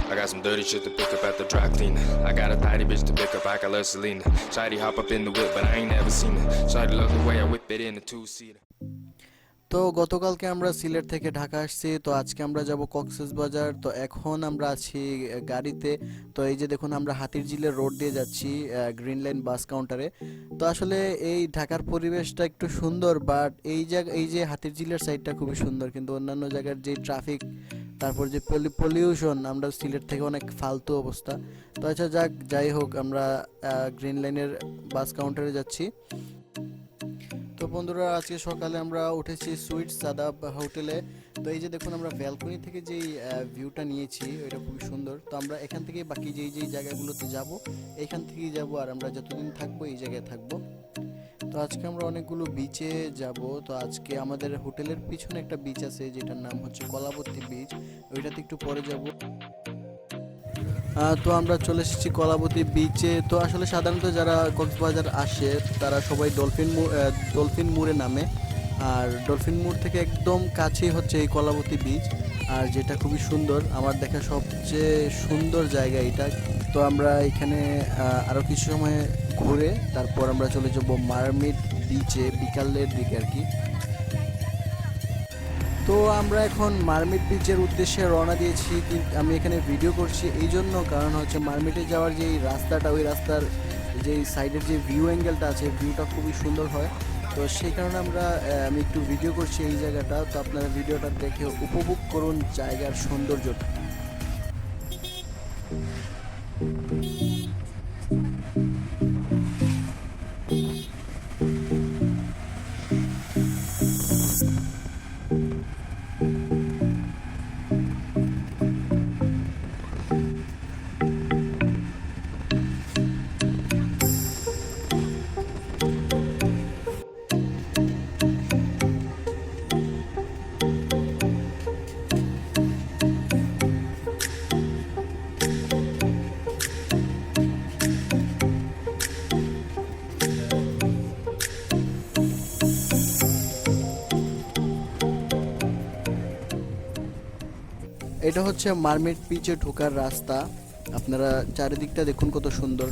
I got some dirty shit to pick up at the dry cleaner. I got a tidy bitch to pick up, I got love Selena. Shawty hop up in the whip, but I ain't never seen her. Shawty love the way I whip it in a two-seater. তো গতকালকে আমরা সিলেট থেকে ঢাকা আসছি, তো আজকে আমরা যাব কক্সেস বাজার। তো এখন আমরা আছি গাড়িতে। তো এই যে দেখুন আমরা হাতিরঝিলের রোড দিয়ে যাচ্ছি গ্রিন লাইন বাস কাউন্টারে। তো আসলে এই ঢাকার পরিবেশটা একটু সুন্দর, বাট এই যে হাতিরঝিলের সাইডটা খুবই সুন্দর, কিন্তু অন্যান্য জায়গার যে ট্রাফিক, তারপর যে পলিউশন, আমরা সিলেট থেকে অনেক ফালতু অবস্থা। তো আচ্ছা যাই হোক, আমরা গ্রিন লাইনের বাস কাউন্টারে যাচ্ছি। তো বন্ধুরা, আজকে সকালে আমরা উঠেছি সুইট সাদাব হোটেলে। তো এই যে দেখুন আমরা ব্যালকনি থেকে যেই ভিউটা নিয়েছি ওইটা খুবই সুন্দর। তো আমরা এখান থেকে বাকি যেই জায়গাগুলোতে যাব এখান থেকেই যাব, আর আমরা যতদিন থাকবো এই জায়গায় থাকবো। তো আজকে আমরা অনেকগুলো বিচে যাব। তো আজকে আমাদের হোটেলের পিছনে একটা বিচ আছে যেটার নাম হচ্ছে কলাবতী বিচ, ওইটাতে একটু পরে যাব। তো আমরা চলে এসেছি কলাবতী বিচে। তো আসলে সাধারণত যারা কক্সবাজার আসে তারা সবাই ডলফিন মোড়ে নামে, আর ডলফিন মোড় থেকে একদম কাছেই হচ্ছে এই কলাবতী বিচ, আর যেটা খুবই সুন্দর, আমার দেখা সবচেয়ে সুন্দর জায়গা এটা। তো আমরা এখানে আরও কিছু সময় ঘুরে তারপর আমরা চলে যাব মারমিট বিচে বিকালের দিকে আর কি। তো আমরা এখন মারমিট বিচের উদ্দেশ্যে রওনা দিয়েছি। আমি এখানে ভিডিও করছি এই জন্য, কারণ হচ্ছে মারমিটে যাওয়ার যে রাস্তাটা, ওই রাস্তার যে সাইডের যে ভিউ অ্যাঙ্গেলটা আছে, ভিউটা খুবই সুন্দর হয়। তো সেই কারণে আমি একটু ভিডিও করছি এই জায়গাটা। তো আপনারা ভিডিওটা দেখে উপভোগ করুন জায়গার সৌন্দর্যটা। এটা হচ্ছে মারমিট বিচে ঢোকার রাস্তা। আপনারা চারিদিকটা দেখুন কত সুন্দর,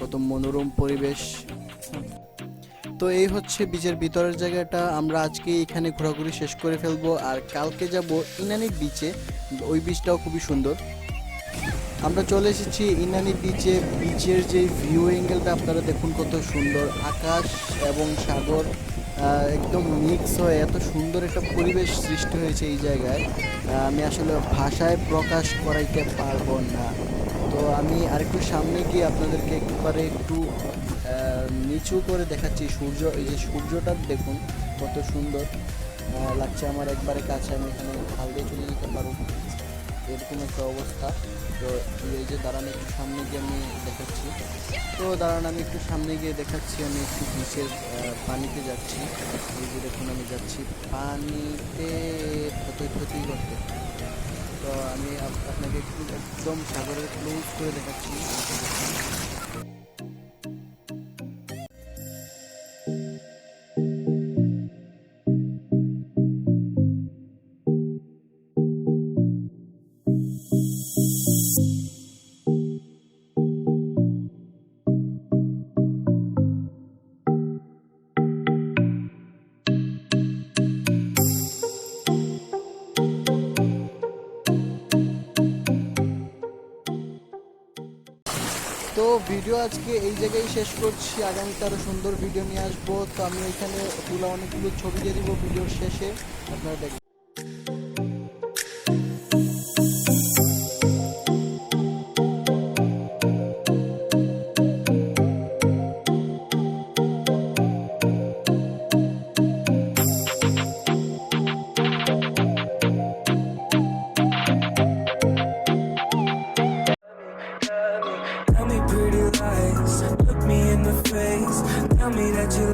কত মনোরম পরিবেশ। তো এই হচ্ছে বিচের ভিতরের জায়গাটা। আমরা আজকে এখানে ঘোরাঘুরি শেষ করে ফেলবো, আর কালকে যাব ইনানি বিচে। ওই বিচটাও খুবই সুন্দর। আমরা চলে এসেছি ইনানি বিচে। বিচের যে ভিউ অ্যাঙ্গেলটা আপনারা দেখুন কত সুন্দর, আকাশ এবং সাগর একদম মিক্স হয়ে এত সুন্দর একটা পরিবেশ সৃষ্টি হয়েছে এই জায়গায়। আমি আসলে ভাষায় প্রকাশ করাইতে পারবো না। তো আমি আরেকটু সামনে গিয়ে আপনাদেরকে একটু নিচু করে দেখাচ্ছি সূর্য। এই যে সূর্যটা দেখুন কত সুন্দর লাগছে আমার একবারে কাছে। আমি এখানে হাল দিয়ে চলে যেতে পারবো, এরকম একটা অবস্থা। তো এই যে দাঁড়ান একটু সামনে গিয়ে আমি দেখাচ্ছি। তো দাঁড়ান আমি একটু সামনে গিয়ে দেখাচ্ছি। আমি একটু বিচের পানিতে যাচ্ছি। এই যে দেখুন আমি যাচ্ছি পানিতে ক্ষতি করতে। তো আমি আপনাকে একটু একদম সাগরের ক্লোজ করে দেখাচ্ছি। তো ভিডিও আজকে এই জায়গায় শেষ করছি। আগামীতে আরও সুন্দর ভিডিও নিয়ে আসবো। তো আমি এখানে তুলা অনেকগুলো ছবি দিয়ে দিব ভিডিওর শেষে, আপনারা দেখবেন। Tell me pretty lies, look me in the face. Tell me that you